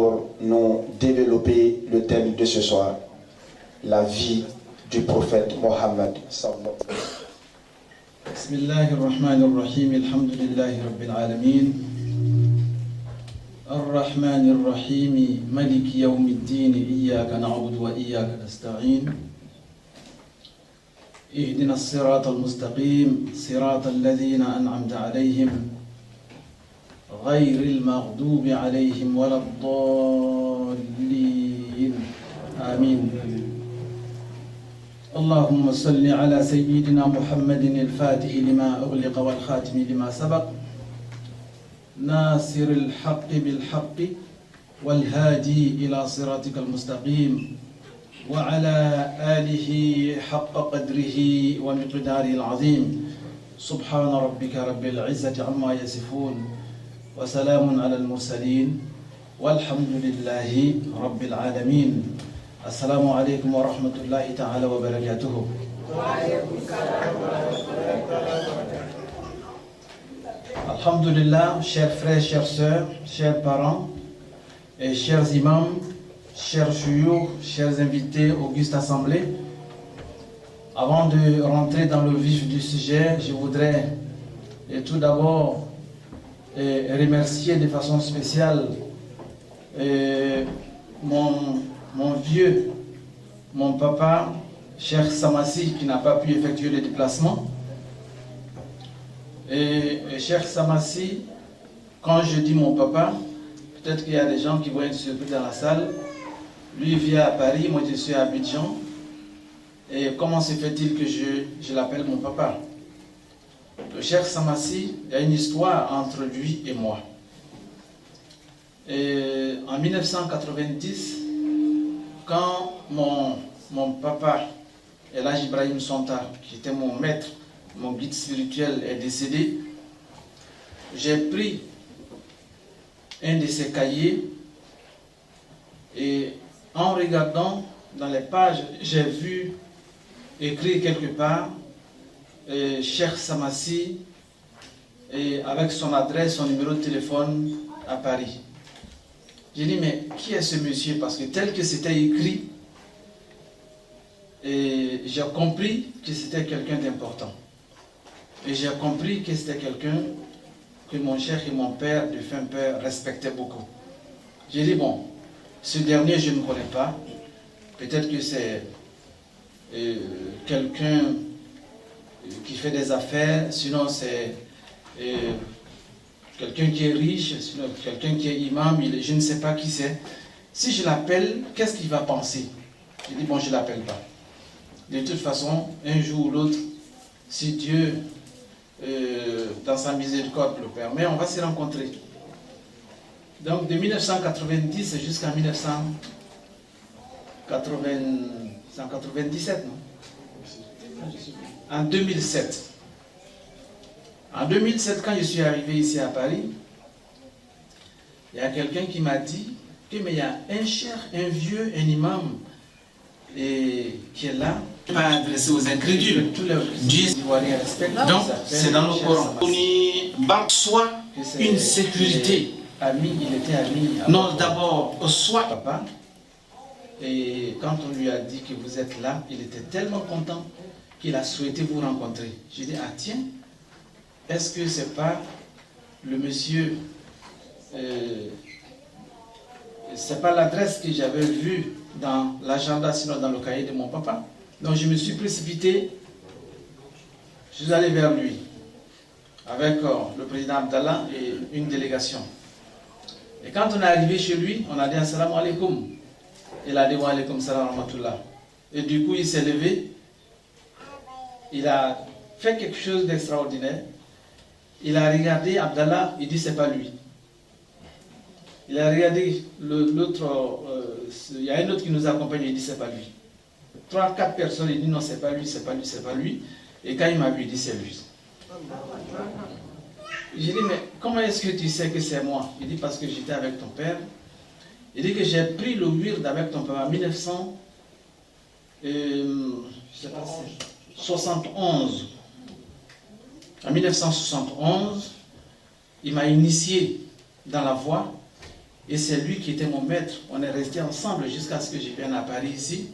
Pour nous développer le thème de ce soir, la vie du prophète Mohammed sallallahu alayhi wa sallam. Bismillahirrahmanirrahim, alhamdulillahi rabbil alamin, ar-Rahmanir-Rahim, Maliki yawmiddin, iyyaka na'budu wa iyyaka nasta'in, ihdina as-sirata al-mustaqim, sirata alladhina an'amta alayhim, غير المغضوب عليهم ولا الضالين آمين. اللهم صل على سيدنا محمد الفاتح لما أغلق والخاتم لما سبق ناصر الحق بالحق والهادي إلى صراطك المستقيم وعلى آله حق قدره ومقداره العظيم. سبحان ربك رب العزة عما يصفون وسلام على المرسلين والحمد لله رب العالمين. السلام عليكم ورحمة الله تعالى وبركاته. Alhamdulillah, chers frères, chères sœurs, chers parents et chers imams, chers chouyours, chers invités, auguste assemblée. Avant de rentrer dans le vif du sujet, je voudrais tout d'abord remercier de façon spéciale mon vieux, mon papa, Cheikh Samassi, qui n'a pas pu effectuer le déplacement. Et Cheikh Samassi, quand je dis mon papa, peut-être qu'il y a des gens qui vont être surpris dans la salle. Lui vit à Paris, moi je suis à Abidjan. Et comment se fait-il que je l'appelle mon papa? Le Cheikh Samassi, il y a une histoire entre lui et moi. Et en 1990, quand mon papa, Elhaj Ibrahim Sonta, qui était mon maître, mon guide spirituel, est décédé, j'ai pris un de ses cahiers et en regardant dans les pages, j'ai vu écrit quelque part Cheikh Samassi, et avec son adresse, son numéro de téléphone à Paris. J'ai dit, mais qui est ce monsieur? Parce que tel que c'était écrit, et j'ai compris que c'était quelqu'un d'important. Et j'ai compris que c'était quelqu'un que mon cheikh et mon père, défunt père, respectaient beaucoup. J'ai dit, bon, ce dernier, je ne connais pas. Peut-être que c'est quelqu'un qui fait des affaires, sinon c'est quelqu'un qui est riche, sinon quelqu'un qui est imam, je ne sais pas qui c'est. Si je l'appelle, qu'est-ce qu'il va penser? Je dis, bon, je ne l'appelle pas. De toute façon, un jour ou l'autre, si Dieu, dans sa miséricorde, le permet, on va se rencontrer. Donc, de 1990 jusqu'à 1997, non? En 2007. En 2007, quand je suis arrivé ici à Paris, il y a quelqu'un qui m'a dit que mais il y a un cheikh, un vieux, un imam qui est là. Pas adressé aux incrédules. Donc, c'est dans le Coran. Soit une sécurité. Ami, il était ami. Non, d'abord, soit. Papa. Et quand on lui a dit que vous êtes là, il était tellement content qu'il a souhaité vous rencontrer. J'ai dit, ah tiens, est-ce que c'est pas le monsieur, c'est pas l'adresse que j'avais vue dans l'agenda, sinon dans le cahier de mon papa. Donc je me suis précipité, je suis allé vers lui, avec le président Abdallah et une délégation. Et quand on est arrivé chez lui, on a dit assalamu alaikum. Il a dit wa alaikum salam wa rahmatullah. Et du coup il s'est levé. Il a fait quelque chose d'extraordinaire. Il a regardé Abdallah, il dit c'est pas lui. Il a regardé l'autre, il y a un autre qui nous accompagne, il dit c'est pas lui. 3-4 personnes, il dit non c'est pas lui, c'est pas lui, c'est pas lui. Et quand il m'a vu, il dit c'est lui. J'ai dit mais comment est-ce que tu sais que c'est moi? Il dit parce que j'étais avec ton père. Il dit que j'ai pris le wird avec ton père en 1971. En 1971, il m'a initié dans la voie Et c'est lui qui était mon maître. On est resté ensemble jusqu'à ce que je vienne à Paris ici,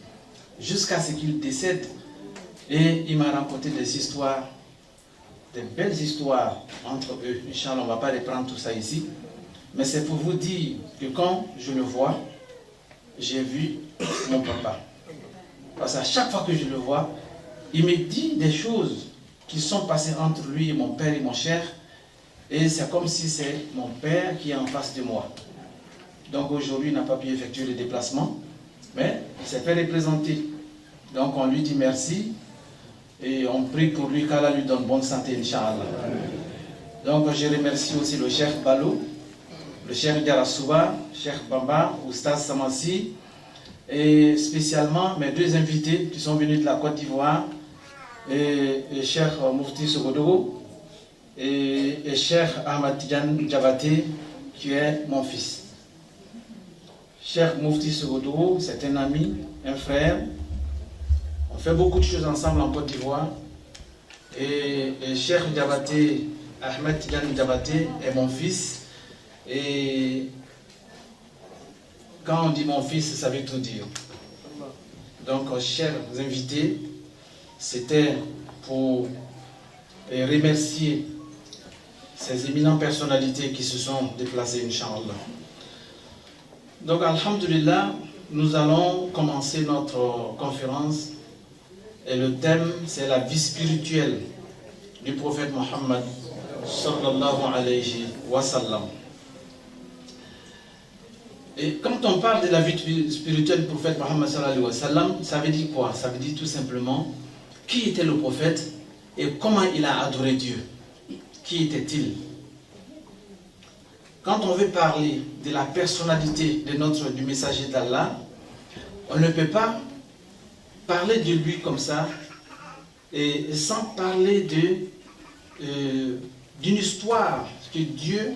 jusqu'à ce qu'il décède. Et il m'a raconté des histoires, des belles histoires entre eux. Inch'Allah, on ne va pas reprendre tout ça ici. Mais c'est pour vous dire que quand je le vois, j'ai vu mon papa. Parce qu'à chaque fois que je le vois, il me dit des choses qui sont passées entre lui et mon père et mon cher. Et c'est comme si c'est mon père qui est en face de moi. Donc aujourd'hui, il n'a pas pu effectuer le déplacement, mais il s'est fait représenter. Donc on lui dit merci et on prie pour lui qu'Allah lui donne bonne santé, Inch'Allah. Donc je remercie aussi le Cheikh Balou, le Cheikh Diarasouba, Cheikh Bamba, Oustaz Samassi, et spécialement mes deux invités qui sont venus de la Côte d'Ivoire, et Cheikh Moufti Sogodogo et Cheikh Ahmad Tidjane Diabaté, qui est mon fils. Cheikh Moufti Sogodogo, c'est un ami, un frère. On fait beaucoup de choses ensemble en Côte d'Ivoire. Et Cheikh Diabaté, Ahmed Tidjane Diabaté est mon fils. Et quand on dit mon fils, ça veut tout dire. Donc, chers invités, c'était pour remercier ces éminentes personnalités qui se sont déplacées, Inch'Allah. Donc, alhamdulillah, nous allons commencer notre conférence. Et le thème, c'est la vie spirituelle du prophète Mohammed sallallahu alayhi wa sallam. Et quand on parle de la vie spirituelle du prophète Mohammed sallallahu alayhi wa sallam, ça veut dire quoi? Ça veut dire tout simplement qui était le prophète et comment il a adoré Dieu. Qui était-il? Quand on veut parler de la personnalité du messager d'Allah, on ne peut pas parler de lui comme ça et sans parler d'une histoire que Dieu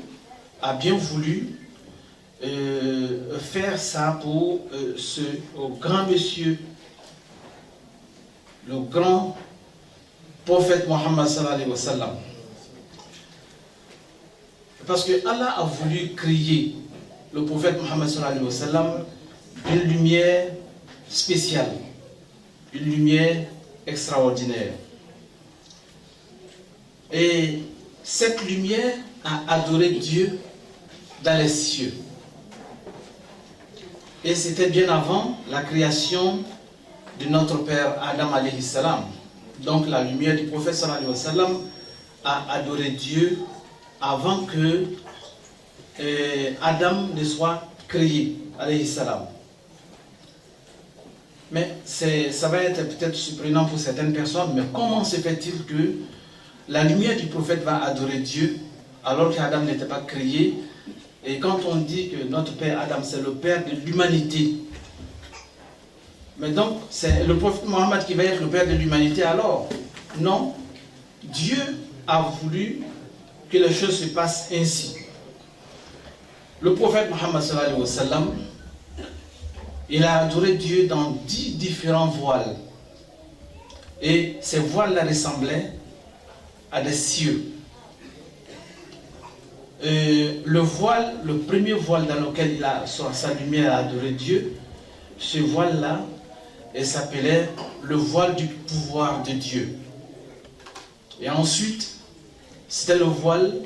a bien voulu faire ça pour ce grand monsieur, le grand prophète Mohammed sallallahu alayhi wa sallam. Parce que Allah a voulu créer le prophète Mohammed sallallahu alayhi wa sallam d'une lumière spéciale, une lumière extraordinaire. Et cette lumière a adoré Dieu dans les cieux. Et c'était bien avant la création de notre père Adam alayhi salam. Donc la lumière du prophète sallallahu alayhi wa sallam a adoré Dieu avant que Adam ne soit créé alayhi salam. Mais ça va être peut-être surprenant pour certaines personnes, mais comment se fait-il que la lumière du prophète va adorer Dieu alors qu'Adam n'était pas créé? Et quand on dit que notre père Adam, c'est le père de l'humanité, mais donc c'est le prophète Mohammed qui va être le père de l'humanité alors? Non, Dieu a voulu que les choses se passent ainsi. Le prophète Mohammed sallallahu alayhi wa sallam, il a adoré Dieu dans 10 différents voiles. Et ces voiles-là ressemblaient à des cieux. Le premier voile dans lequel il a sa lumière à adorer Dieu, ce voile-là, il s'appelait le voile du pouvoir de Dieu. Et ensuite, c'était le voile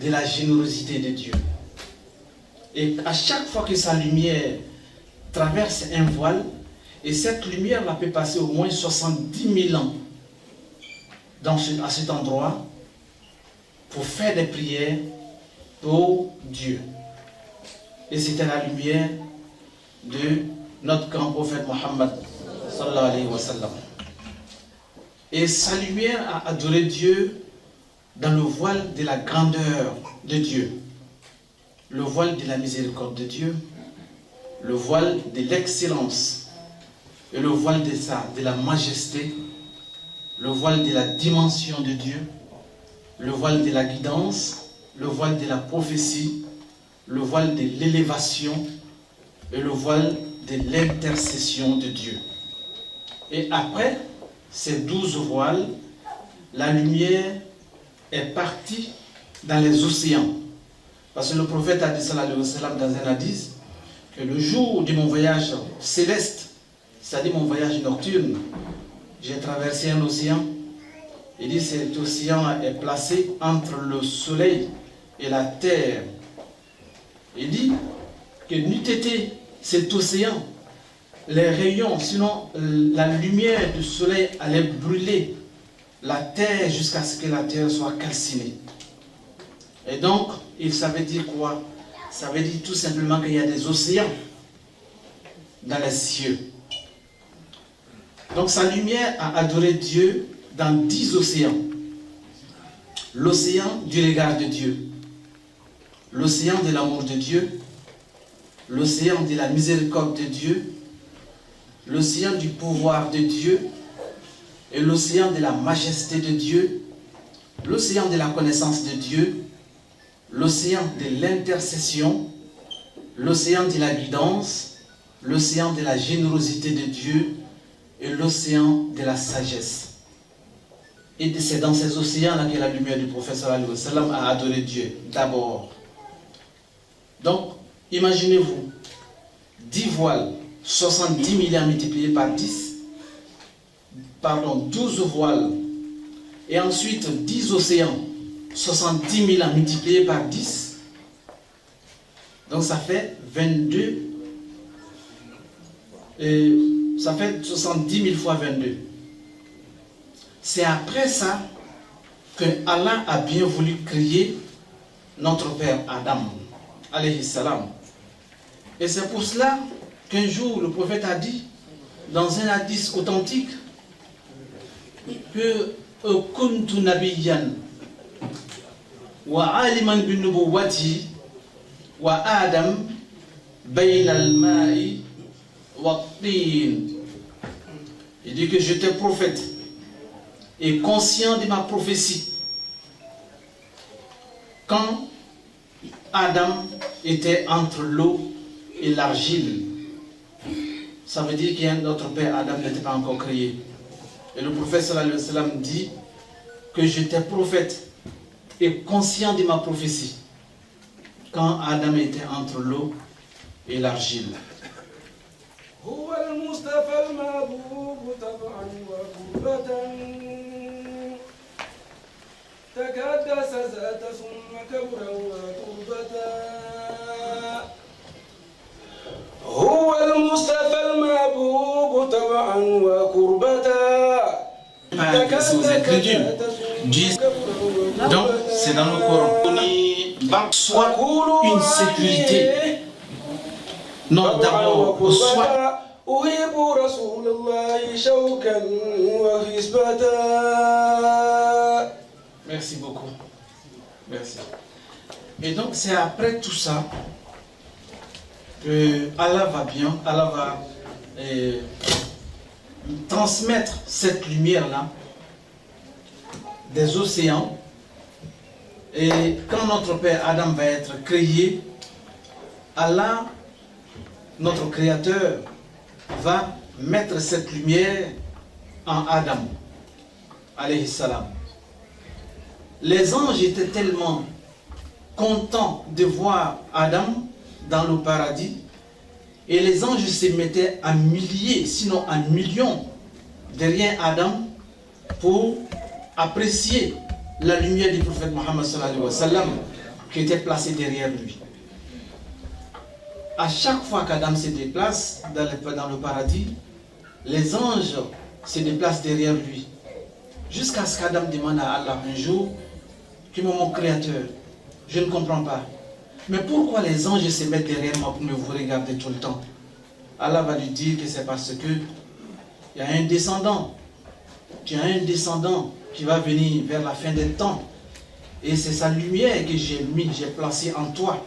de la générosité de Dieu. Et à chaque fois que sa lumière traverse un voile, et cette lumière-là peut passer au moins 70 000 ans à cet endroit pour faire des prières pour Dieu. Et c'était la lumière de notre grand prophète Mohammed sallallahu alayhi wa sallam. Et sa lumière a adoré Dieu dans le voile de la grandeur de Dieu, le voile de la miséricorde de Dieu, le voile de l'excellence, et le voile de la majesté, le voile de la dimension de Dieu, le voile de la guidance, le voile de la prophétie, le voile de l'élévation et le voile de l'intercession de Dieu. Et après ces 12 voiles, la lumière est partie dans les océans. Parce que le prophète a dit sallallahu alayhi wa sallam dans un hadith que le jour de mon voyage céleste, c'est-à-dire mon voyage nocturne, j'ai traversé un océan. Il dit cet océan est placé entre le soleil et la terre. Il dit que n'eût été cet océan, les rayons, sinon la lumière du soleil allait brûler la terre jusqu'à ce que la terre soit calcinée. Et donc, ça veut dire quoi? Ça veut dire tout simplement qu'il y a des océans dans les cieux. Donc sa lumière a adoré Dieu dans 10 océans. L'océan du regard de Dieu, l'océan de l'amour de Dieu, l'océan de la miséricorde de Dieu, l'océan du pouvoir de Dieu et l'océan de la majesté de Dieu, l'océan de la connaissance de Dieu, l'océan de l'intercession, l'océan de la guidance, l'océan de la générosité de Dieu et l'océan de la sagesse. Et c'est dans ces océans-là que la lumière du prophète sallallahu alayhi wa sallam a adoré Dieu d'abord. Donc, imaginez-vous, 10 voiles, 70 milliards multipliés par 10, pardon, 12 voiles, et ensuite 10 océans, 70 milliards multipliés par 10, donc ça fait 22, ça fait 70 000 fois 22. C'est après ça que Allah a bien voulu créer notre père Adam, alayhi salam. Et c'est pour cela qu'un jour le prophète a dit, dans un hadith authentique, que kuntu nabiyyan wa aliman bin nubuwati wa Adam bayna al-ma'i wa tin. Il dit que j'étais prophète et conscient de ma prophétie quand Adam était entre l'eau et l'argile. Ça veut dire que notre père Adam n'était pas encore créé. Et le prophète sallallahu alayhi wa sallam dit que j'étais prophète et conscient de ma prophétie quand Adam était entre l'eau et l'argile. C'est aux incrédules. Donc, c'est dans le Coran. Soit une sécurité. Non, d'abord, soit. Merci beaucoup. Merci. Et donc, c'est après tout ça que Allah va transmettre cette lumière-là des océans. Et quand notre père Adam va être créé, Allah, notre créateur, va mettre cette lumière en Adam, alayhi salam. Les anges étaient tellement contents de voir Adam dans le paradis, et les anges se mettaient à milliers, sinon à millions, derrière Adam pour apprécier la lumière du prophète Mohammed sallallahu alayhi wa sallam qui était placée derrière lui. À chaque fois qu'Adam se déplace dans le paradis, les anges se déplacent derrière lui. Jusqu'à ce qu'Adam demande à Allah un jour, que mon créateur, je ne comprends pas. Mais pourquoi les anges se mettent derrière moi pour me vous regarder tout le temps? Allah va lui dire que c'est parce que il y a un descendant. Tu as un descendant qui va venir vers la fin des temps. Et c'est sa lumière que j'ai placée en toi.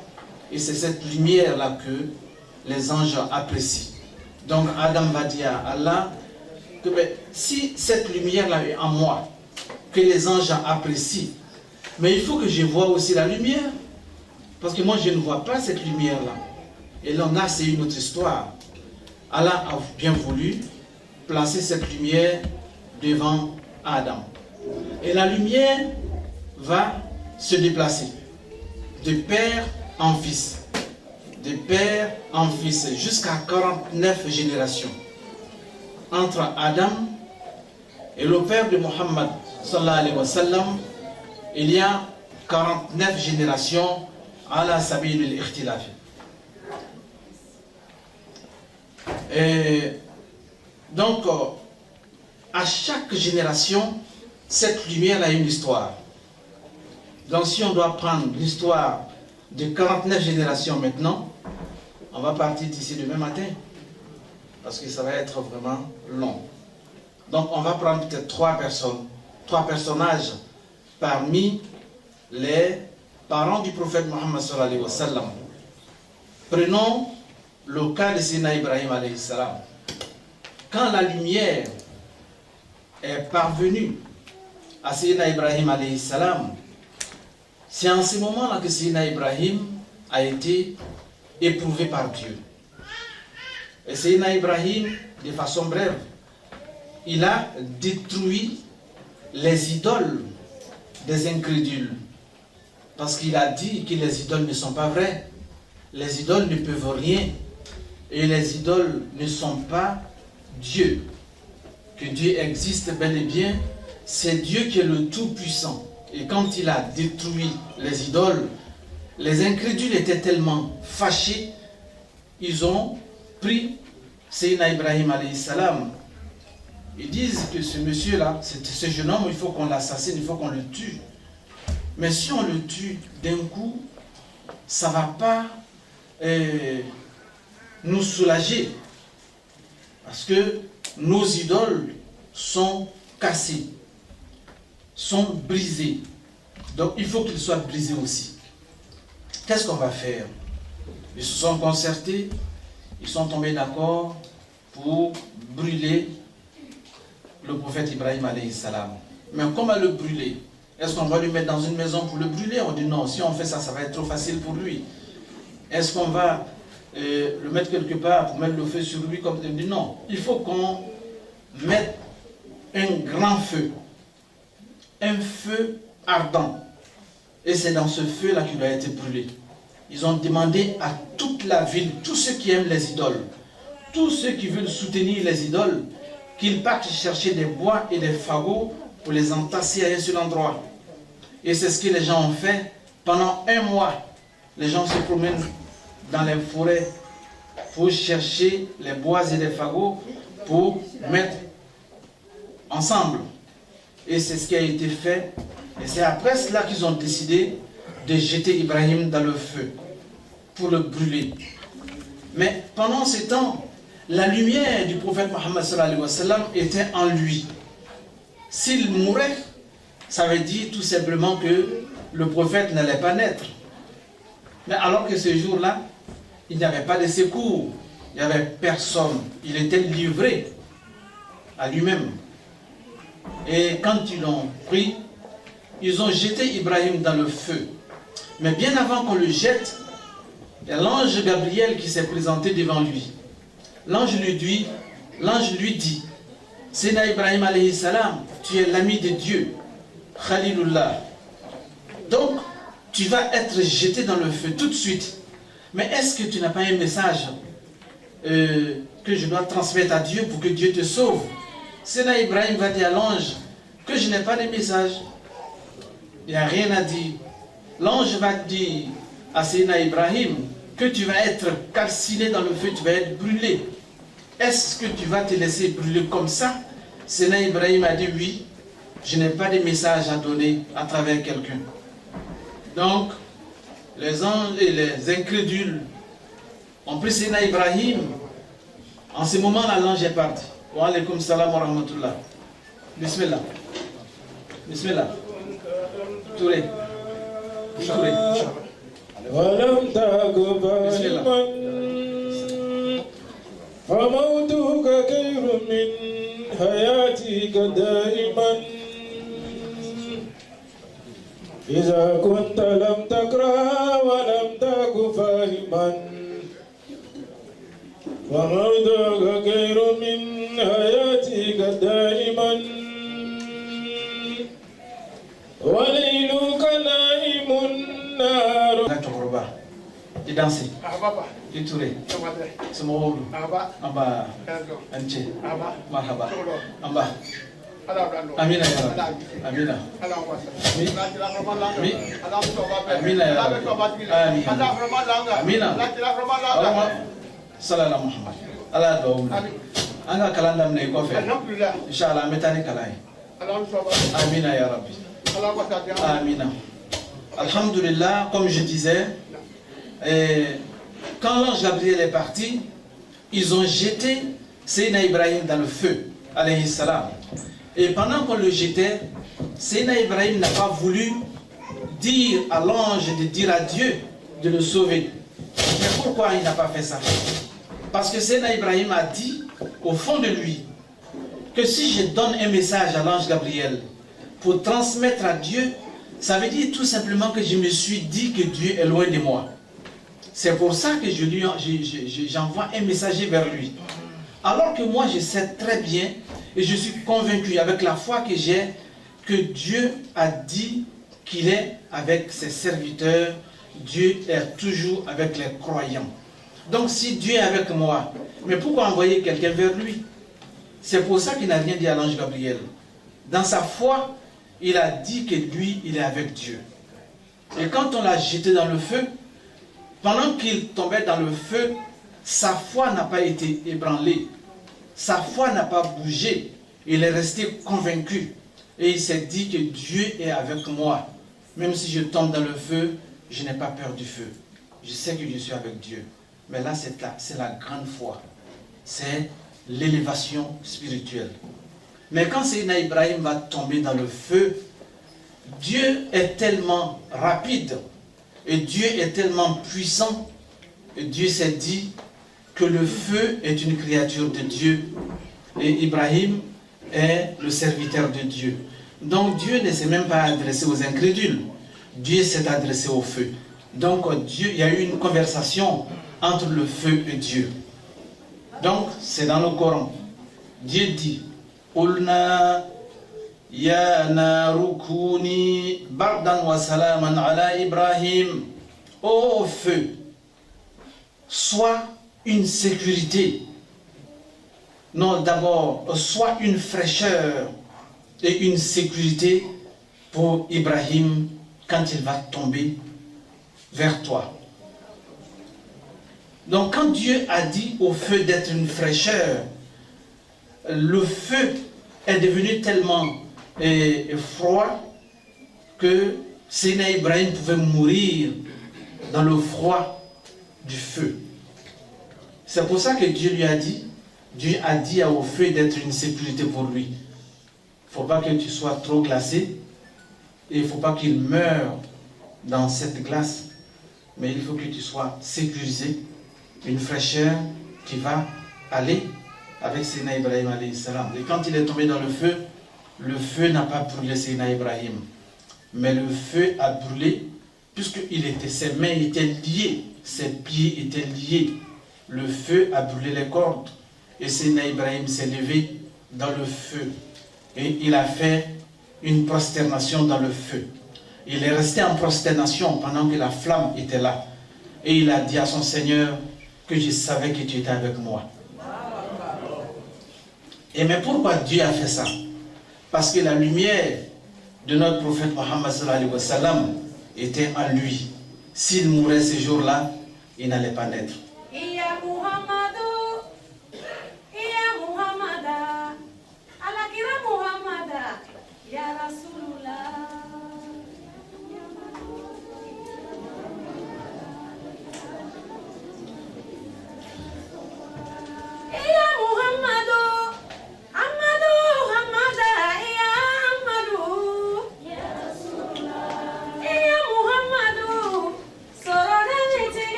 Et c'est cette lumière-là que les anges apprécient. Donc Adam va dire à Allah que si cette lumière-là est en moi, que les anges apprécient, mais il faut que je voie aussi la lumière. Parce que moi je ne vois pas cette lumière-là. Et là, c'est une autre histoire. Allah a bien voulu placer cette lumière devant Adam. Et la lumière va se déplacer. de père en fils. De père en fils, jusqu'à 49 générations. Entre Adam et le père de Mohammed, sallallahu alayhi wa sallam, il y a 49 générations à la sabil al-ikhtilaf. Et donc, à chaque génération, cette lumière a une histoire. Donc, si on doit prendre l'histoire de 49 générations maintenant, on va partir d'ici demain matin, parce que ça va être vraiment long. Donc, on va prendre peut-être trois personnages parmi les parents du prophète Mohammed sallallahu alayhi wa sallam. Prenons le cas de Sayyidina Ibrahim alayhi salam. Quand la lumière est parvenue à Sayyidina Ibrahim alayhi salam, c'est en ce moment-là que Sayyidina Ibrahim a été éprouvé par Dieu. Et Sayyidina Ibrahim, de façon brève, il a détruit les idoles des incrédules. Parce qu'il a dit que les idoles ne sont pas vraies. Les idoles ne peuvent rien. Et les idoles ne sont pas Dieu. Que Dieu existe bel et bien, c'est Dieu qui est le Tout-Puissant. Et quand il a détruit les idoles, les incrédules étaient tellement fâchés, ils ont pris Sayyidina Ibrahim alayhi salam. Ils disent que ce monsieur-là, ce jeune homme, il faut qu'on l'assassine, il faut qu'on le tue. Mais si on le tue d'un coup, ça ne va pas nous soulager. Parce que nos idoles sont cassées, sont brisées. Donc il faut qu'ils soient brisés aussi. Qu'est-ce qu'on va faire? Ils se sont concertés, ils sont tombés d'accord pour brûler le prophète Ibrahim alayhi salam. Mais comment le brûler? Est-ce qu'on va lui mettre dans une maison pour le brûler? On dit non, si on fait ça, ça va être trop facile pour lui. Est-ce qu'on va le mettre quelque part pour mettre le feu sur lui? Comme on dit non, il faut qu'on mette un grand feu, un feu ardent. Et c'est dans ce feu-là qu'il doit être brûlé. Ils ont demandé à toute la ville, tous ceux qui aiment les idoles, tous ceux qui veulent soutenir les idoles, qu'ils partent chercher des bois et des fagots pour les entasser à un seul endroit. Et c'est ce que les gens ont fait pendant un mois. Les gens se promènent dans les forêts pour chercher les bois et les fagots pour mettre ensemble. Et c'est ce qui a été fait. Et c'est après cela qu'ils ont décidé de jeter Ibrahim dans le feu pour le brûler. Mais pendant ce temps, la lumière du prophète Mohammed sallallahu alayhi wa sallam était en lui. S'il mourait, ça veut dire tout simplement que le prophète n'allait pas naître. Mais alors que ce jour-là, il n'y avait pas de secours, il n'y avait personne. Il était livré à lui-même. Et quand ils l'ont pris, ils ont jeté Ibrahim dans le feu. Mais bien avant qu'on le jette, il y a l'ange Gabriel qui s'est présenté devant lui. L'ange lui dit, Sayyidina Ibrahim alayhi salam, tu es l'ami de Dieu, Khalilullah. Donc, tu vas être jeté dans le feu tout de suite. Mais est-ce que tu n'as pas un message que je dois transmettre à Dieu pour que Dieu te sauve? Sayyidina Ibrahim va dire à l'ange que je n'ai pas de message. Il n'y a rien à dire. L'ange va dire à Sayyidina Ibrahim que tu vas être calciné dans le feu, tu vas être brûlé. Est-ce que tu vas te laisser brûler comme ça? Sayyidina Ibrahim a dit oui, je n'ai pas de message à donner à travers quelqu'un. Donc, les anges et les incrédules ont pris Sayyidina Ibrahim. En ce moment-là, l'ange est parti. Wa alaykum salam wa rahmatullah. Bismillah. Bismillah. Touré. Touré. ولم تك فاهما فموتك خير من حياتك دائما إذا كنت لم تكره ولم تك فاهما فموتك خير من حياتك دائما وليلك نائم النار. et danser. Et tourner. C'est mon rôle. En bas. Anche. Marhaba. En bas. Amina ya Rabbi. Amina. Mi. Amina ya Rabbi. Amina. Amina. Sallallahu Muhammad. Allah doa. Anga kalanda mne ko fe. Inshallah metani kalai. Amina ya Rabbi. Amina. Alhamdulillah, comme je disais, quand l'ange Gabriel est parti, ils ont jeté Seydina Ibrahim dans le feu, alayhi salam. Et pendant qu'on le jetait, Seydina Ibrahim n'a pas voulu dire à l'ange de dire à Dieu de le sauver. Mais pourquoi il n'a pas fait ça? Parce que Seydina Ibrahim a dit au fond de lui que si je donne un message à l'ange Gabriel pour transmettre à Dieu, ça veut dire tout simplement que je me suis dit que Dieu est loin de moi. C'est pour ça que j'envoie un messager vers lui. Alors que moi je sais très bien et je suis convaincu avec la foi que j'ai que Dieu a dit qu'il est avec ses serviteurs. Dieu est toujours avec les croyants. Donc si Dieu est avec moi, mais pourquoi envoyer quelqu'un vers lui? C'est pour ça qu'il n'a rien dit à l'ange Gabriel. Dans sa foi, il a dit que lui, il est avec Dieu. Et quand on l'a jeté dans le feu, pendant qu'il tombait dans le feu, sa foi n'a pas été ébranlée. Sa foi n'a pas bougé. Il est resté convaincu. Et il s'est dit que Dieu est avec moi. Même si je tombe dans le feu, je n'ai pas peur du feu. Je sais que je suis avec Dieu. Mais là, c'est la grande foi. C'est l'élévation spirituelle. Mais quand Seydina Ibrahim va tomber dans le feu, Dieu est tellement rapide et Dieu est tellement puissant et Dieu s'est dit que le feu est une créature de Dieu et Ibrahim est le serviteur de Dieu. Donc Dieu ne s'est même pas adressé aux incrédules. Dieu s'est adressé au feu. Donc il y a eu une conversation entre le feu et Dieu. Donc c'est dans le Coran. Dieu dit Qulna ya naru kuni bardan wa salaman ala Ibrahim. Ô feu, sois une sécurité. Non, d'abord, sois une fraîcheur et une sécurité pour Ibrahim quand il va tomber vers toi. Donc quand Dieu a dit au feu d'être une fraîcheur, le feu est devenu tellement froid que Seydina Ibrahim pouvait mourir dans le froid du feu. C'est pour ça que Dieu a dit au feu d'être une sécurité pour lui. Il ne faut pas que tu sois trop glacé et il ne faut pas qu'il meure dans cette glace, mais il faut que tu sois sécurisé, une fraîcheur qui va aller avec Seydina Ibrahim alayhi salam. Et quand il est tombé dans le feu n'a pas brûlé Seydina Ibrahim, mais le feu a brûlé puisque ses mains étaient liées, ses pieds étaient liés. Le feu a brûlé les cordes et Seydina Ibrahim s'est levé dans le feu et il a fait une prosternation dans le feu. Il est resté en prosternation pendant que la flamme était là et il a dit à son Seigneur que je savais que tu étais avec moi. Et mais pourquoi Dieu a fait ça? Parce que la lumière de notre prophète Mohammed sallallahu alayhi wa sallam était en lui. S'il mourait ce jour-là, il n'allait pas naître.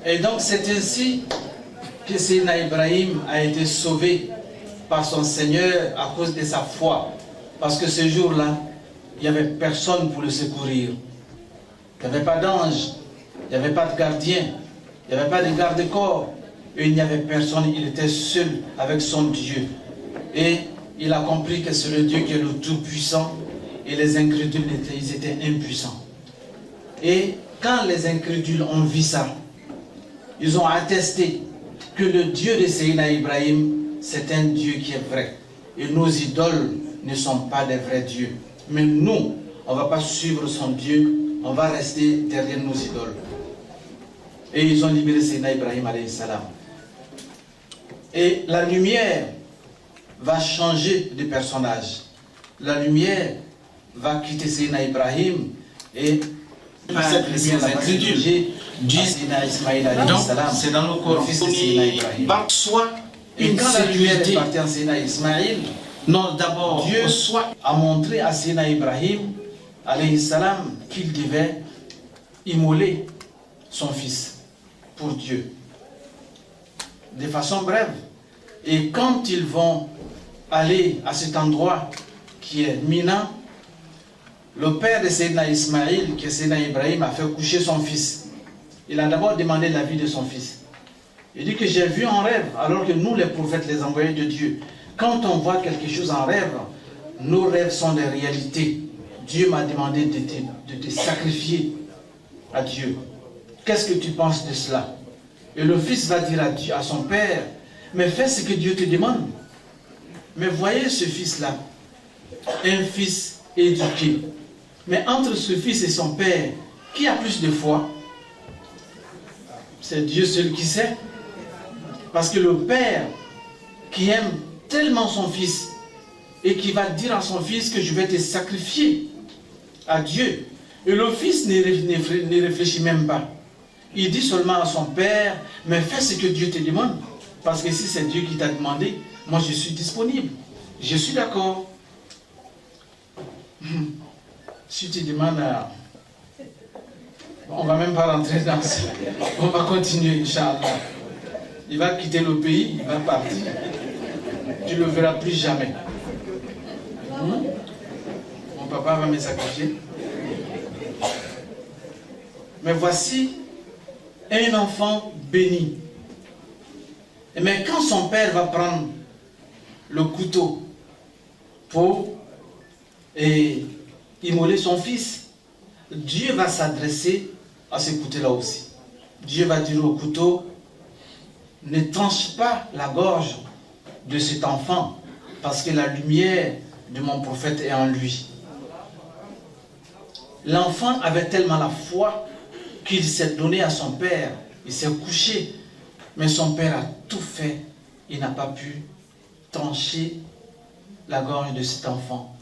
Et donc c'est ainsi que Seydina Ibrahim a été sauvé par son Seigneur à cause de sa foi. Parce que ce jour-là, il n'y avait personne pour le secourir. Il n'y avait pas d'ange, il n'y avait pas de gardien, il n'y avait pas de garde-corps. Et il n'y avait personne, il était seul avec son Dieu. Et il a compris que c'est le Dieu qui est le Tout-Puissant et les incrédules ils étaient impuissants. Et quand les incrédules ont vu ça, ils ont attesté que le Dieu de Sayyidina Ibrahim, c'est un Dieu qui est vrai. Et nos idoles ne sont pas des vrais dieux. Mais nous, on ne va pas suivre son Dieu, on va rester derrière nos idoles. Et ils ont libéré Sayyidina Ibrahim alayhi salam. Et la lumière va changer de personnage. La lumière va quitter Sayyidina Ibrahim et cette lumière va se diriger à Sayyidina Ismaïl alayhi salam. C'est dans le Coran. Fils de Sayyidina Ibrahim. Soit et quand la lumière est partie en Sayyidina Ismaïl, non, d'abord, Dieu a montré à Sayyidina Ibrahim alayhi salam qu'il devait immoler son fils pour Dieu. De façon brève. Et quand ils vont aller à cet endroit qui est Mina, le père de Sayyidina Ismaïl, qui est Sayyidina Ibrahim, a fait coucher son fils. Il a d'abord demandé l'avis de son fils. Il dit que j'ai vu en rêve, alors que nous les prophètes, les envoyés de Dieu, quand on voit quelque chose en rêve, nos rêves sont des réalités. Dieu m'a demandé de te sacrifier à Dieu. Qu'est-ce que tu penses de cela? Et le fils va dire à son père, mais fais ce que Dieu te demande. Mais voyez ce fils-là, un fils éduqué. Mais entre ce fils et son père, qui a plus de foi? C'est Dieu seul qui sait. Parce que le père qui aime tellement son fils et qui va dire à son fils que je vais te sacrifier à Dieu. Et le fils ne réfléchit même pas. Il dit seulement à son père, mais fais ce que Dieu te demande. Parce que si c'est Dieu qui t'a demandé, moi je suis disponible. Je suis d'accord. Si tu demandes à... On ne va même pas rentrer dans ça. On va continuer, Inch'Allah. Il va quitter le pays, il va partir. Tu ne le verras plus jamais. Mon papa va me sacrifier. Mais voici un enfant béni. Mais quand son père va prendre le couteau pour immoler son fils, Dieu va s'adresser à ce couteau-là aussi. Dieu va dire au couteau, ne tranche pas la gorge de cet enfant, parce que la lumière de mon prophète est en lui. L'enfant avait tellement la foi qu'il s'est donné à son père, il s'est couché, mais son père a tout fait, il n'a pas pu trancher la gorge de cet enfant,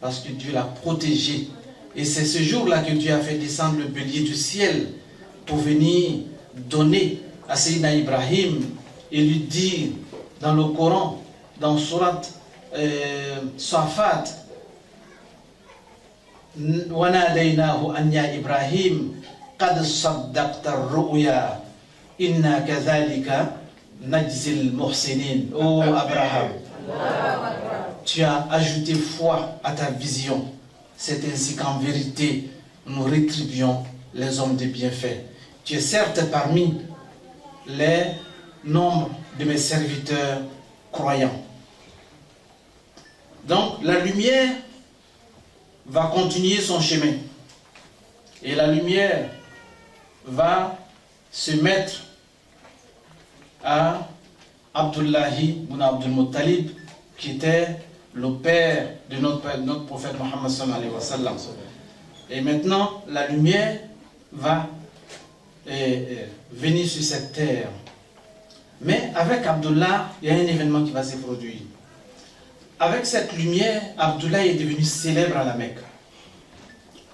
parce que Dieu l'a protégé. Et c'est ce jour-là que Dieu a fait descendre le bélier du ciel pour venir donner à Sayyidina Ibrahim et lui dire dans le Coran, dans Surat Safat, وَنَادَيْنَاهُ أَنْ يَا إِبْرَاهِيمُ قَدْ صَدَّقْتَ الرُّؤْيَا إِنَّا كَذَلِكَ نَجْزِي الْمُحْسِنِينَ. Oh Abraham, tu as ajouté foi à ta vision. C'est ainsi qu'en vérité, nous rétribuons les hommes de bienfaits. Tu es certes parmi les nombres de mes serviteurs croyants. Donc, la lumière va continuer son chemin. Et la lumière va se mettre à Abdullahi ibn Abdul Muttalib, qui était le père de notre prophète Mohammed sallallahu alayhi wa sallam. Et maintenant, la lumière va venir sur cette terre. Mais avec Abdullah, il y a un événement qui va se produire. Avec cette lumière, Abdullah est devenu célèbre à la Mecque.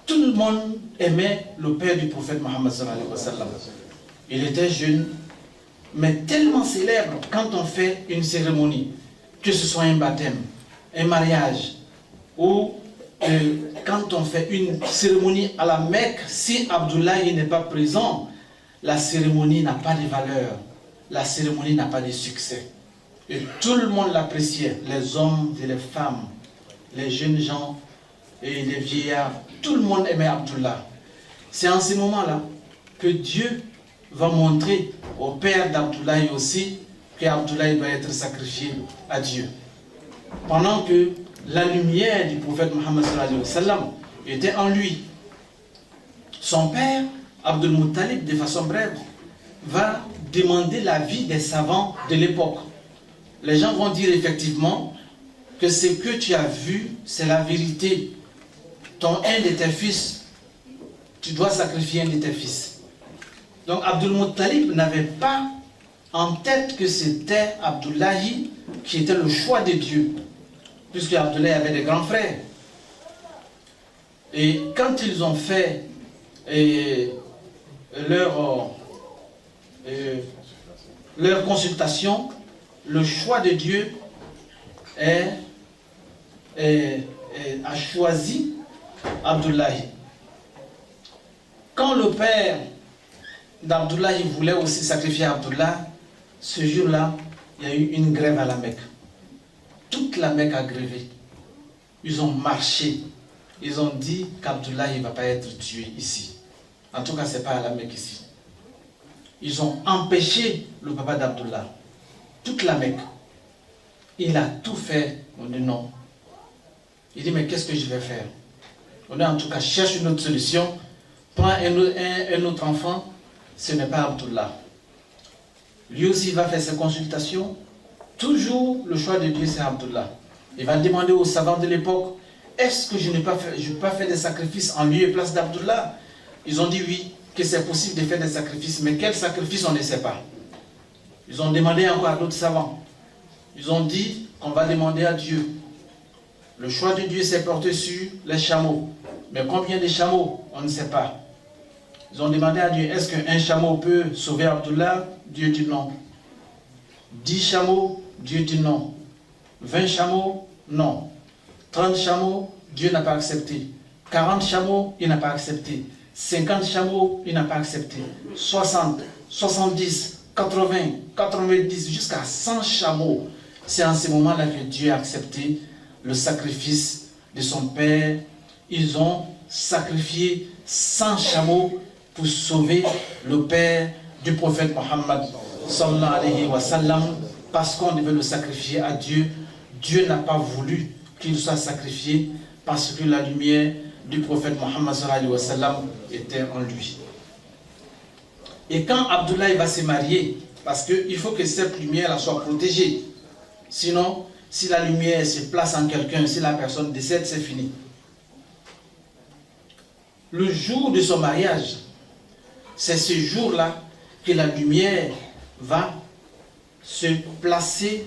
Tout le monde aimait le père du prophète Mohammed sallallahu alayhi wa sallam. Il était jeune, mais tellement célèbre quand on fait une cérémonie, que ce soit un baptême, un mariage, ou quand on fait une cérémonie à la Mecque, si Abdullah n'est pas présent, la cérémonie n'a pas de valeur, la cérémonie n'a pas de succès. Et tout le monde l'appréciait, les hommes et les femmes, les jeunes gens et les vieillards, tout le monde aimait Abdullah. C'est en ce moment-là que Dieu va montrer au père d'Abdullah aussi qu'Abdullah doit être sacrifié à Dieu. Pendant que la lumière du prophète Mohammed sallallahu alayhi wa sallam était en lui. Son père, Abdul Muttalib, de façon brève, va demander l'avis des savants de l'époque. Les gens vont dire effectivement que ce que tu as vu, c'est la vérité. Un de tes fils, tu dois sacrifier un de tes fils. Donc Abdul Muttalib n'avait pas en tête que c'était Abdullahi qui était le choix de Dieu, puisque Abdullahi avait des grands frères. Et quand ils ont fait leur consultation, le choix de Dieu a choisi Abdullahi. Quand le père d'Abdullahi voulait aussi sacrifier Abdullah, ce jour-là, il y a eu une grève à la Mecque. Toute la Mecque a grévé. Ils ont marché. Ils ont dit qu'Abdullah ne va pas être tué ici. En tout cas, ce n'est pas à la Mecque ici. Ils ont empêché le papa d'Abdullah. Toute la Mecque. Il a tout fait. On dit non. Il dit, mais qu'est-ce que je vais faire? On dit, en tout cas, cherche une autre solution. Prends un autre enfant. Ce n'est pas Abdullah. Lui aussi va faire ses consultations. Toujours, le choix de Dieu, c'est Abdullah. Il va demander aux savants de l'époque, est-ce que je n'ai pas fait des sacrifices en lieu et place d'Abdullah? Ils ont dit oui, que c'est possible de faire des sacrifices, mais quel sacrifice on ne sait pas. Ils ont demandé encore à d'autres savants. Ils ont dit qu'on va demander à Dieu. Le choix de Dieu s'est porté sur les chameaux. Mais combien de chameaux? On ne sait pas. Ils ont demandé à Dieu, est-ce qu'un chameau peut sauver Abdullah? Dieu dit non. 10 chameaux? Dieu dit non. 20 chameaux? Non. 30 chameaux? Dieu n'a pas accepté. 40 chameaux? Il n'a pas accepté. 50 chameaux? Il n'a pas accepté. 60, 70, 80, 90, jusqu'à 100 chameaux. C'est en ce moment-là que Dieu a accepté le sacrifice de son père. Ils ont sacrifié 100 chameaux pour sauver le père du prophète Mohammed sallallahu alayhi wa sallam, parce qu'on devait le sacrifier à Dieu. Dieu n'a pas voulu qu'il soit sacrifié parce que la lumière du prophète Mohammed sallallahu alayhi wa sallam était en lui. Et quand Abdullah va se marier, parce qu'il faut que cette lumière soit protégée, sinon si la lumière se place en quelqu'un, si la personne décède, c'est fini. Le jour de son mariage, c'est ce jour-là que la lumière va se placer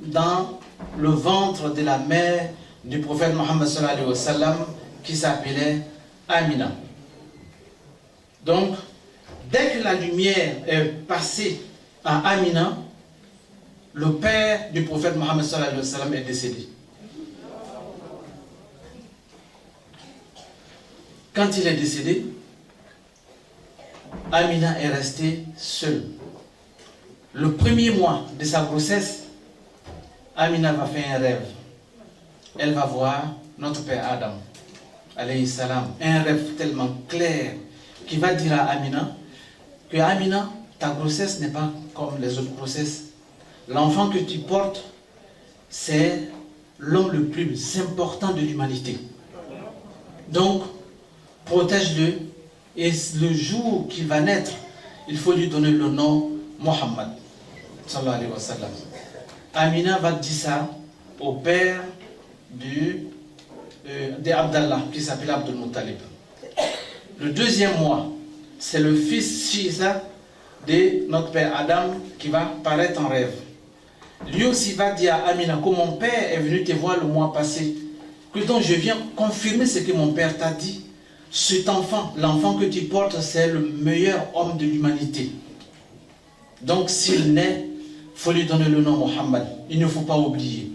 dans le ventre de la mère du prophète Mohammed sallallahu alayhi wa sallam, qui s'appelait Amina. Donc, dès que la lumière est passée à Amina, le père du prophète Mohammed sallallahu alayhi wa sallam est décédé. Quand il est décédé, Amina est restée seule. Le premier mois de sa grossesse, Amina va faire un rêve. Elle va voir notre père Adam, alayhi salam, un rêve tellement clair qui va dire à Amina que Amina, ta grossesse n'est pas comme les autres grossesses. L'enfant que tu portes, c'est l'homme le plus important de l'humanité. Donc, protège-le, et le jour qu'il va naître, il faut lui donner le nom Mohammed sallallahu alayhi wa sallam. Amina va dire ça au père d'Abdallah, qui s'appelle Abdul Muttalib. Le deuxième mois, c'est le fils Shisa de notre père Adam qui va paraître en rêve. Lui aussi va dire à Amina que mon père est venu te voir le mois passé, que donc je viens confirmer ce que mon père t'a dit. Cet enfant, l'enfant que tu portes, c'est le meilleur homme de l'humanité. Donc s'il naît, il faut lui donner le nom Mohammed. Il ne faut pas oublier.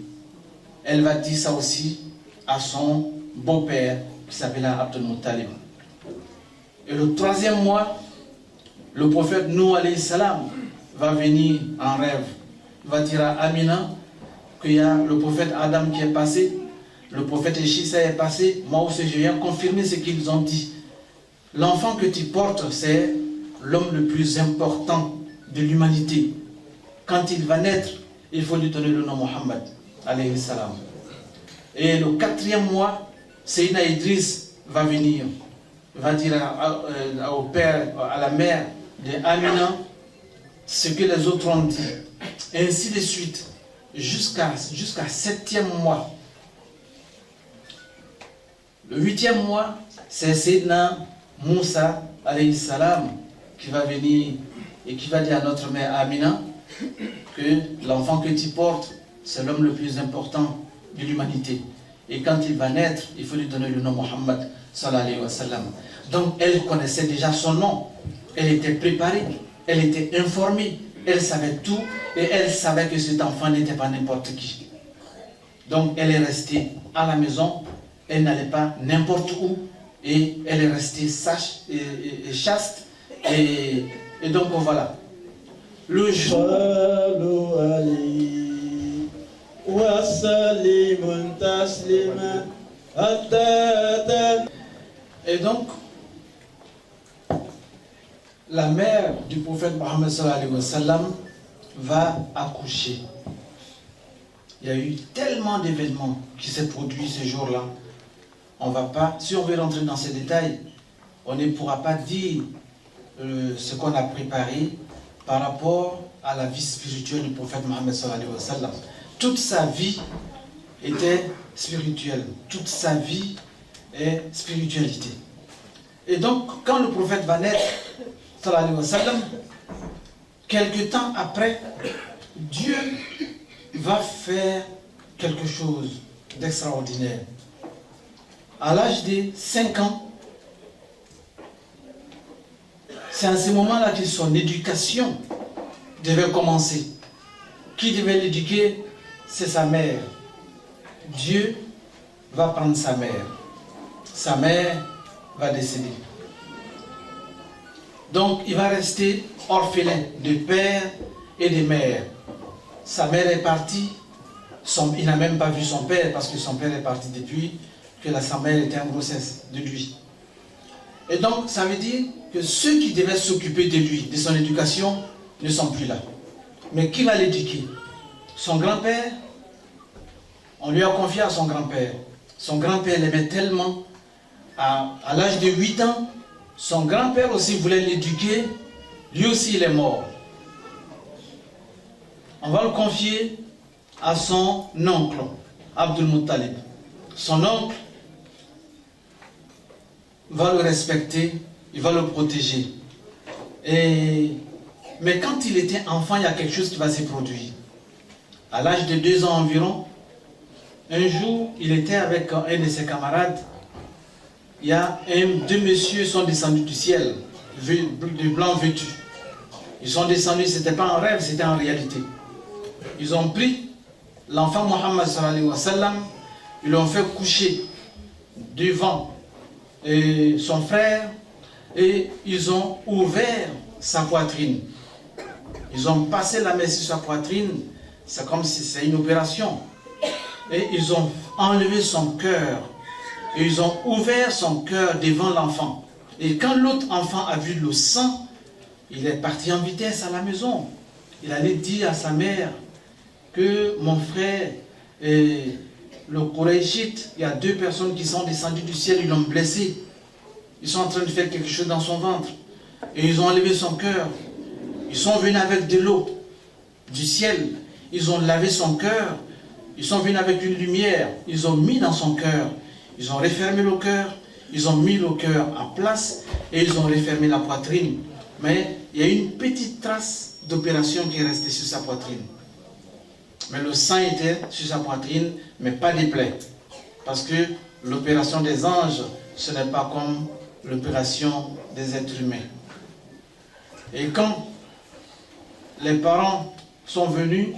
Elle va dire ça aussi à son beau-père qui s'appelle Abdul Muttalib. Et le troisième mois, le prophète Nuh alayhi salam va venir en rêve. Il va dire à Amina qu'il y a le prophète Adam qui est passé, le prophète Ishisa est passé. Moi aussi je viens confirmer ce qu'ils ont dit. L'enfant que tu portes, c'est l'homme le plus important de l'humanité. Quand il va naître, il faut lui donner le nom Mohammed alayhi salam. Et le 4e mois, Sayyidina Idriss va venir, va dire au père, à la mère de Amina, ce que les autres ont dit. Et ainsi de suite, jusqu'à 7e mois. Le 8e mois, c'est Sayyidina Moussa, alayhi salam, qui va venir et qui va dire à notre mère Amina que l'enfant que tu portes, c'est l'homme le plus important de l'humanité. Et quand il va naître, il faut lui donner le nom Mohammed, sallallahu alayhi wa sallam. Donc elle connaissait déjà son nom, elle était préparée, elle était informée, elle savait tout, et elle savait que cet enfant n'était pas n'importe qui. Donc elle est restée à la maison, elle n'allait pas n'importe où, et elle est restée sage et chaste, et donc voilà. Le jour... Et donc, la mère du prophète Mohammed sallallahu alayhi wa sallam va accoucher. Il y a eu tellement d'événements qui s'est produits ce jour-là. On va pas, si on veut rentrer dans ces détails, on ne pourra pas dire ce qu'on a préparé par rapport à la vie spirituelle du prophète Mohammed sallallahu alayhi wa sallam. Toute sa vie était spirituelle. Toute sa vie est spiritualité. Et donc, quand le prophète va naître, sallallahu alayhi wa sallam, quelque temps après, Dieu va faire quelque chose d'extraordinaire. À l'âge de 5 ans, c'est à ce moment-là que son éducation devait commencer. Qui devait l'éduquer? C'est sa mère. Dieu va prendre sa mère. Sa mère va décéder. Donc il va rester orphelin de père et de mère. Sa mère est partie. Il n'a même pas vu son père parce que son père est parti depuis que sa mère était en grossesse de lui. Et donc ça veut dire que ceux qui devaient s'occuper de lui, de son éducation, ne sont plus là. Mais qui va l'éduquer? Son grand-père. On lui a confié à son grand-père. Son grand-père l'aimait tellement. À l'âge de 8 ans, son grand-père aussi voulait l'éduquer. Lui aussi, il est mort. On va le confier à son oncle, Abdul Muttalib. Son oncle va le respecter, il va le protéger. Mais quand il était enfant, il y a quelque chose qui va se produire. À l'âge de 2 ans environ, un jour, il était avec un de ses camarades. Il y a deux messieurs sont descendus du ciel, de blanc vêtus. Ils sont descendus, ce n'était pas un rêve, c'était en réalité. Ils ont pris l'enfant Mohammed sallallahu alayhi wa sallam, ils l'ont fait coucher devant son frère et ils ont ouvert sa poitrine. Ils ont passé la main sur sa poitrine, c'est comme si c'est une opération. Et ils ont enlevé son cœur. Et ils ont ouvert son cœur devant l'enfant. Et quand l'autre enfant a vu le sang, il est parti en vitesse à la maison. Il allait dire à sa mère que mon frère, le Qurayshite, il y a 2 personnes qui sont descendues du ciel, ils l'ont blessé. Ils sont en train de faire quelque chose dans son ventre. Et ils ont enlevé son cœur. Ils sont venus avec de l'eau du ciel. Ils ont lavé son cœur. Ils sont venus avec une lumière. Ils ont mis dans son cœur. Ils ont refermé le cœur. Ils ont mis le cœur en place. Et ils ont refermé la poitrine. Mais il y a une petite trace d'opération qui est restée sur sa poitrine. Mais le sang était sur sa poitrine, mais pas des plaies. Parce que l'opération des anges, ce n'est pas comme l'opération des êtres humains. Et quand les parents sont venus,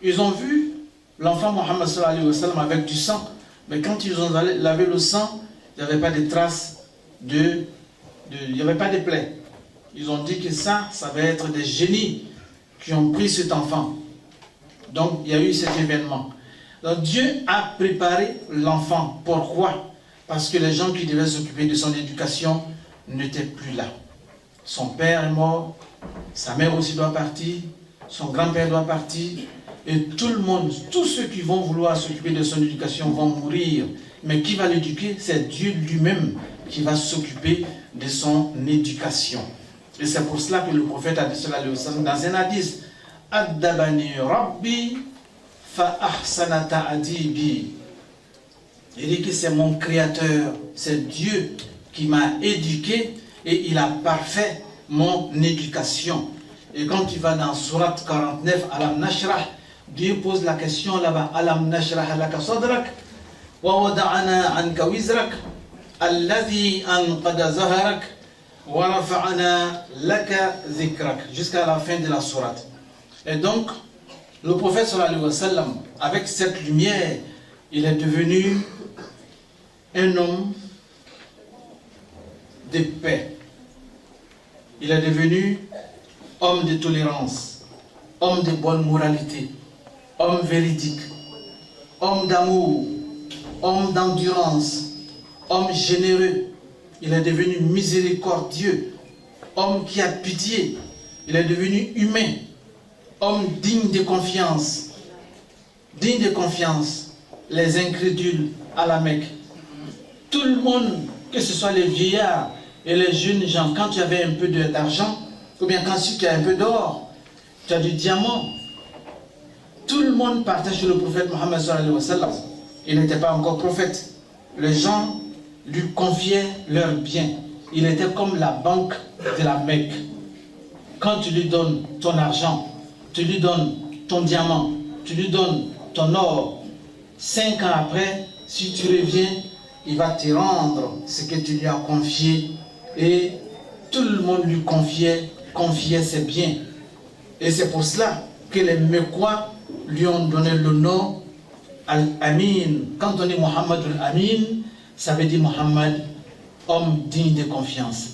ils ont vu l'enfant Mohammed sallallahu alayhi wa sallam avec du sang. Mais quand ils ont lavé le sang, il n'y avait pas de traces il n'y avait pas de plaies. Ils ont dit que ça va être des génies qui ont pris cet enfant. Donc il y a eu cet événement. Donc Dieu a préparé l'enfant. Pourquoi? Parce que les gens qui devaient s'occuper de son éducation n'étaient plus là. Son père est mort, sa mère aussi doit partir, son grand-père doit partir, et tout le monde, tous ceux qui vont vouloir s'occuper de son éducation vont mourir. Mais qui va l'éduquer? C'est Dieu lui-même qui va s'occuper de son éducation. Et c'est pour cela que le prophète a dit cela dans un hadith. Addabani Rabbi fa ahsana ta'adibi. Il dit que c'est mon créateur, c'est Dieu qui m'a éduqué et il a parfait mon éducation. Et quand tu vas dans Surat 49, Alam Nashrah, Dieu pose la question là-bas, Alam Nashrah laka sadrak, wa wada'ana anka wizrak, alladhi anqada zaharak, wa rafa'ana laka zikrak, jusqu'à la fin de la Surat. Et donc, le prophète sallallahu alayhi wa sallam, avec cette lumière, il est devenu un homme de paix. Il est devenu homme de tolérance, homme de bonne moralité, homme véridique, homme d'amour, homme d'endurance, homme généreux. Il est devenu miséricordieux, homme qui a pitié. Il est devenu humain, homme digne de confiance. Digne de confiance. Les incrédules à la Mecque. Tout le monde, que ce soit les vieillards et les jeunes gens, quand tu avais un peu d'argent, ou bien quand tu as un peu d'or, tu as du diamant, tout le monde partait chez le prophète Mohammed sallallahu alayhi wa sallam. Il n'était pas encore prophète. Les gens lui confiaient leurs biens. Il était comme la banque de la Mecque. Quand tu lui donnes ton argent, tu lui donnes ton diamant, tu lui donnes ton or, 5 ans après, si tu reviens, il va te rendre ce que tu lui as confié. Et tout le monde lui confiait ses biens. Et c'est pour cela que les Mecquois lui ont donné le nom Al-Amin. Quand on dit Mohammed Al-Amin, ça veut dire Mohammed, homme digne de confiance.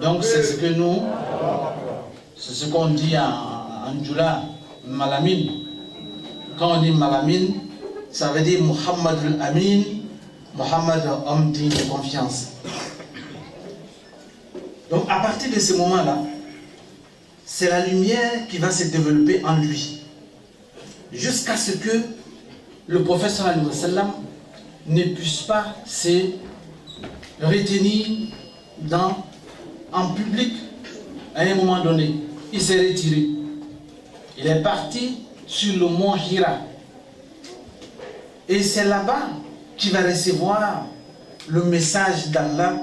Donc c'est ce que nous, c'est ce qu'on dit en Djoula, Malamin. Quand on dit Malamin, ça veut dire Mohammed Al-Amin, Mohammed, homme digne de confiance. Donc à partir de ce moment-là, c'est la lumière qui va se développer en lui. Jusqu'à ce que le prophète sallallahu alayhi wa sallam ne puisse pas se retenir en public à un moment donné. Il s'est retiré. Il est parti sur le mont Hira. Et c'est là-bas qu'il va recevoir le message d'Allah.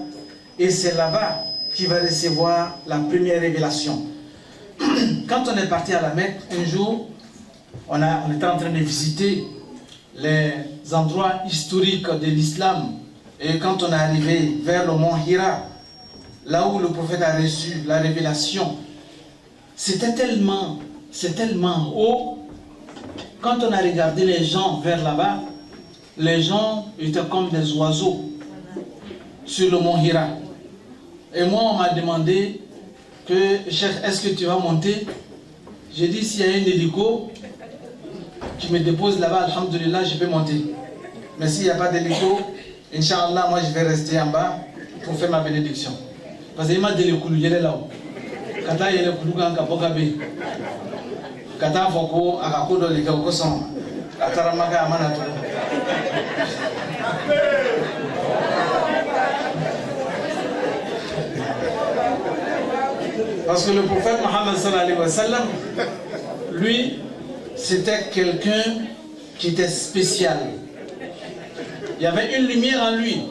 Et c'est là-bas qu'il va recevoir la première révélation. Quand on est parti à la Mecque, un jour, on était en train de visiter les endroits historiques de l'islam. Et quand on est arrivé vers le mont Hira, là où le prophète a reçu la révélation, c'est tellement haut. Quand on a regardé les gens vers là-bas, les gens étaient comme des oiseaux sur le mont Hira. Et moi, on m'a demandé que, Cheikh, est-ce que tu vas monter? J'ai dit, s'il y a un hélico qui me dépose là-bas, alhamdulillah, je peux monter. Mais s'il n'y a pas d'hélico, Inch'Allah, moi je vais rester en bas pour faire ma bénédiction. Parce qu'il m'a dit le koulou, il est là-haut. Kata il est le koulou quand il Kata foko, akakodo les gars, son. Ataramaka amanato. Parce que le prophète Mohammed sallallahu alayhi wa sallam, lui, c'était quelqu'un qui était spécial. Il y avait une lumière en lui.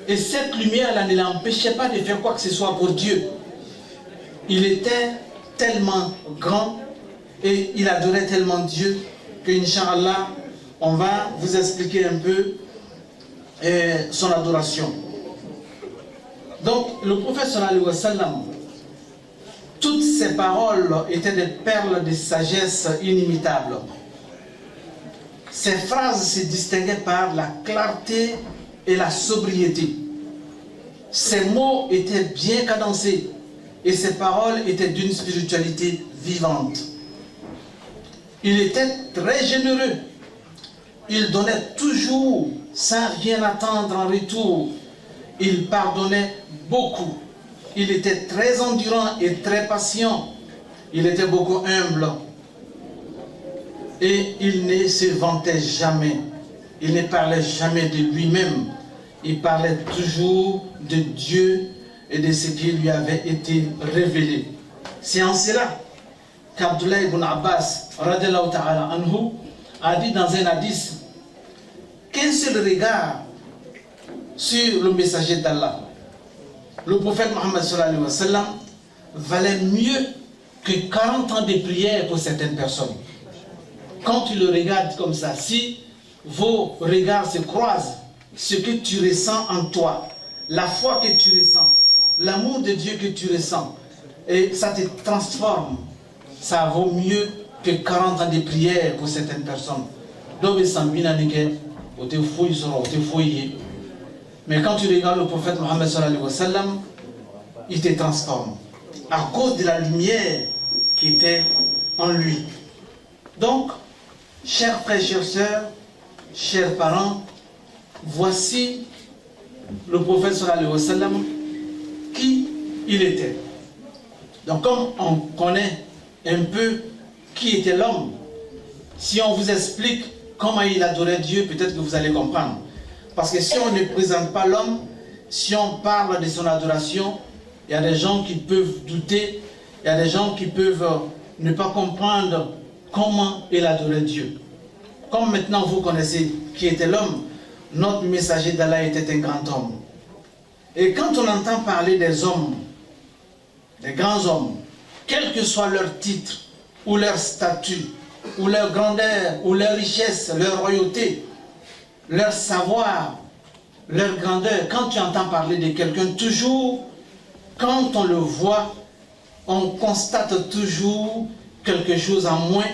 Et cette lumière-là ne l'empêchait pas de faire quoi que ce soit pour Dieu. Il était tellement grand et il adorait tellement Dieu que, Inch'Allah, on va vous expliquer un peu son adoration. Donc, le prophète sallallahu alayhi wa sallam, toutes ses paroles étaient des perles de sagesse inimitables. Ses phrases se distinguaient par la clarté et la sobriété. Ses mots étaient bien cadencés et ses paroles étaient d'une spiritualité vivante. Il était très généreux. Il donnait toujours sans rien attendre en retour. Il pardonnait beaucoup. Il était très endurant et très patient. Il était beaucoup humble. Et il ne se vantait jamais. Il ne parlait jamais de lui-même. Il parlait toujours de Dieu et de ce qui lui avait été révélé. C'est en cela qu'Abdullah ibn Abbas radiallahu ta'ala anhu a dit dans un hadith qu'un seul regard sur le messager d'Allah, le prophète Mohammed sallallahu alayhi wa sallam, valait mieux que 40 ans de prière pour certaines personnes. Quand tu le regardes comme ça, si vos regards se croisent, ce que tu ressens en toi, la foi que tu ressens, l'amour de Dieu que tu ressens, et ça te transforme, ça vaut mieux que 40 ans de prière pour certaines personnes. Mais quand tu regardes le prophète Mohammed sallallahu alayhi wa sallam, il te transforme à cause de la lumière qui était en lui. Donc, chers frères, chères sœurs, chers parents, voici le prophète sallallahu alayhi wa sallam, qui il était. Donc, comme on connaît un peu qui était l'homme, si on vous explique comment il adorait Dieu, peut-être que vous allez comprendre. Parce que si on ne présente pas l'homme, si on parle de son adoration, il y a des gens qui peuvent douter, il y a des gens qui peuvent ne pas comprendre comment il adorait Dieu. Comme maintenant vous connaissez qui était l'homme, notre messager d'Allah était un grand homme. Et quand on entend parler des hommes, des grands hommes, quel que soit leur titre, ou leur statut, ou leur grandeur, ou leur richesse, leur royauté, leur savoir, leur grandeur, quand tu entends parler de quelqu'un, toujours, quand on le voit, on constate toujours quelque chose en moins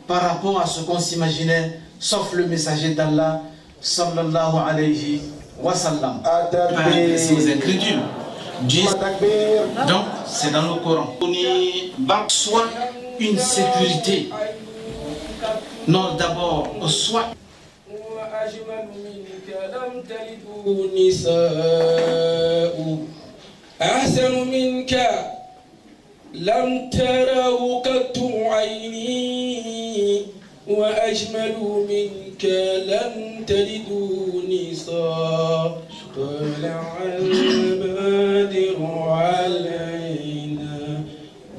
par rapport à ce qu'on s'imaginait, sauf le messager d'Allah, sallallahu alayhi wa sallam. C'est aux incrédules. Donc, c'est dans le Coran. On y soit une sécurité. Non, d'abord, soit. أحسن منك لم تره قط عيني وأجمل منك لم تلد نساء طلع البدر علينا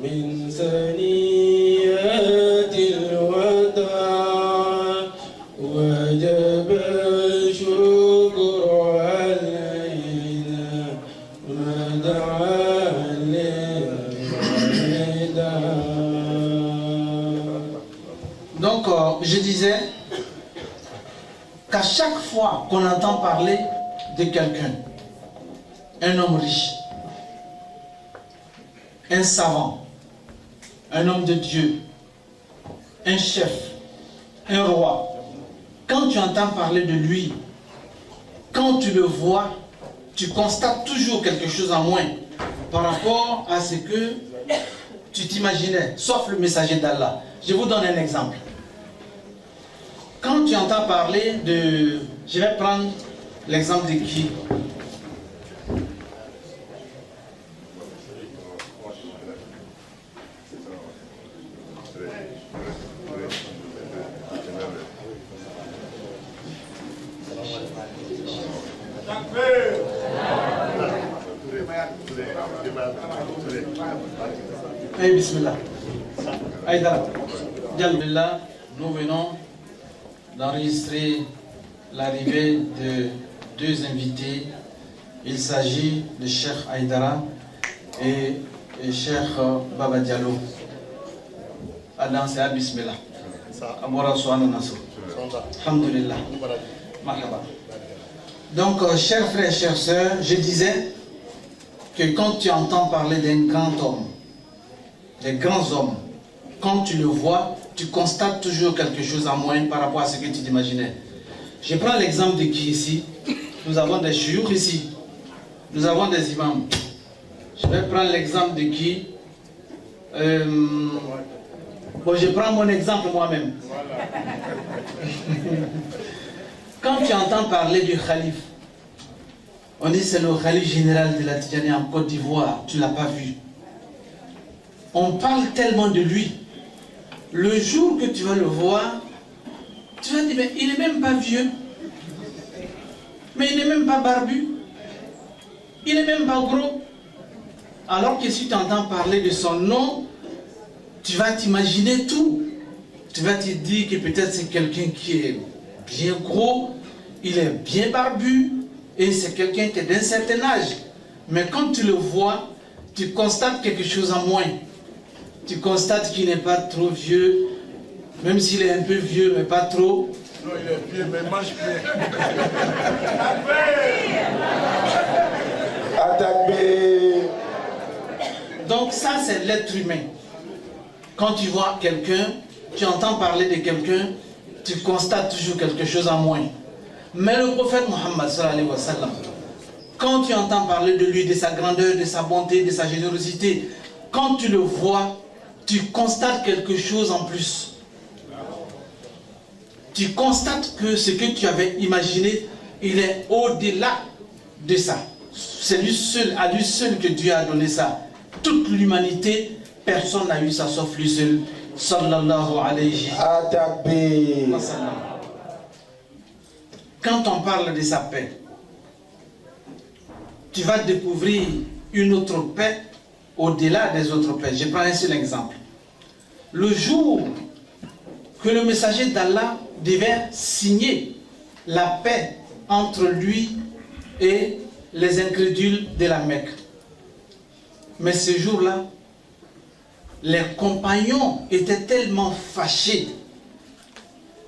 من ثنيات الوداع وجب الشكر علينا ما دعا للمدى. Donc, je disais qu'à chaque fois qu'on entend parler de quelqu'un, un homme riche, un savant, un homme de Dieu, un chef, un roi, quand tu entends parler de lui, quand tu le vois, tu constates toujours quelque chose en moins par rapport à ce que tu t'imaginais, sauf le messager d'Allah. Je vous donne un exemple. Quand tu entends parler de... Je vais prendre l'exemple de qui? Hey, bismillah. Aïda. Alhamdulillah, nous venons d'enregistrer l'arrivée de deux invités. Il s'agit de Cheikh Aïdara et Cheikh Baba Diallo. Adam, c'est bismillah. Amora Souana Nassou. Alhamdulillah. Marhaba. Donc, chers frères et chères sœurs, je disais que quand tu entends parler d'un grand homme, des grands hommes, quand tu le vois, tu constates toujours quelque chose en moins par rapport à ce que tu t'imaginais. Je prends l'exemple de qui ici? Nous avons des chouyours ici. Nous avons des imams. Je vais prendre l'exemple de qui? Bon, je prends mon exemple moi-même. Quand tu entends parler du calife, on dit c'est le calife général de la Tidjani en Côte d'Ivoire, tu ne l'as pas vu. On parle tellement de lui. Le jour que tu vas le voir, Tu vas dire, mais il n'est même pas vieux. Mais il n'est même pas barbu. Il n'est même pas gros. Alors que si tu entends parler de son nom, tu vas t'imaginer tout. Tu vas te dire que peut-être c'est quelqu'un qui est bien gros, il est bien barbu, et c'est quelqu'un qui est d'un certain âge. Mais quand tu le vois, tu constates quelque chose en moins. Tu constates qu'il n'est pas trop vieux, même s'il est un peu vieux, mais pas trop. Non, il est vieux, mais mange bien. Donc ça, c'est l'être humain. Quand tu vois quelqu'un, tu entends parler de quelqu'un, tu constates toujours quelque chose en moins. Mais le prophète Mohammed sallallahu alayhi wa sallam, quand tu entends parler de lui, de sa grandeur, de sa bonté, de sa générosité, quand tu le vois, tu constates quelque chose en plus. Tu constates que ce que tu avais imaginé, il est au-delà de ça. C'est lui seul, à lui seul que Dieu a donné ça. Toute l'humanité, personne n'a eu ça sauf lui seul. Sallallahu alayhi wa sallam. Quand on parle de sa paix, tu vas découvrir une autre paix au-delà des autres paix. Je prends un seul exemple. Le jour que le messager d'Allah devait signer la paix entre lui et les incrédules de la Mecque. Mais ce jour-là, les compagnons étaient tellement fâchés.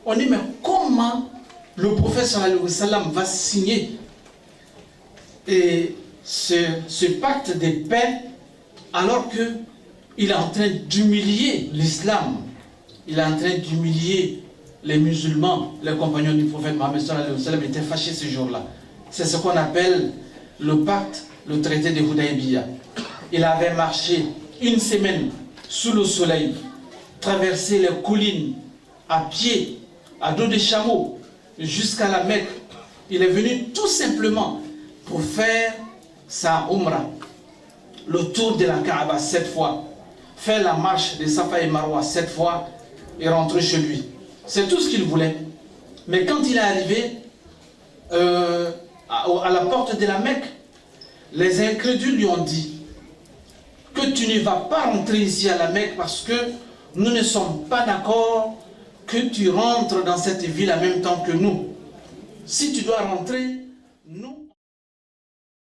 On dit, mais comment le prophète sallallahu alayhi wa sallam va signer ce pacte de paix alors qu'il est en train d'humilier l'islam, il est en train d'humilier les musulmans, les compagnons du prophète Mohammed sallallahu alayhi wa sallam étaient fâchés ce jour-là. C'est ce qu'on appelle le pacte, le traité de Hudaybiya. Il avait marché une semaine sous le soleil, traversé les collines à pied, à dos de chameau, jusqu'à la Mecque. Il est venu tout simplement pour faire sa Umrah, le tour de la Kaaba 7 fois, faire la marche de Safa et Marwa 7 fois et rentrer chez lui. C'est tout ce qu'il voulait. Mais quand il est arrivé à la porte de la Mecque, les incrédules lui ont dit que tu ne vas pas rentrer ici à la Mecque parce que nous ne sommes pas d'accord que tu rentres dans cette ville en même temps que nous. Si tu dois rentrer, nous...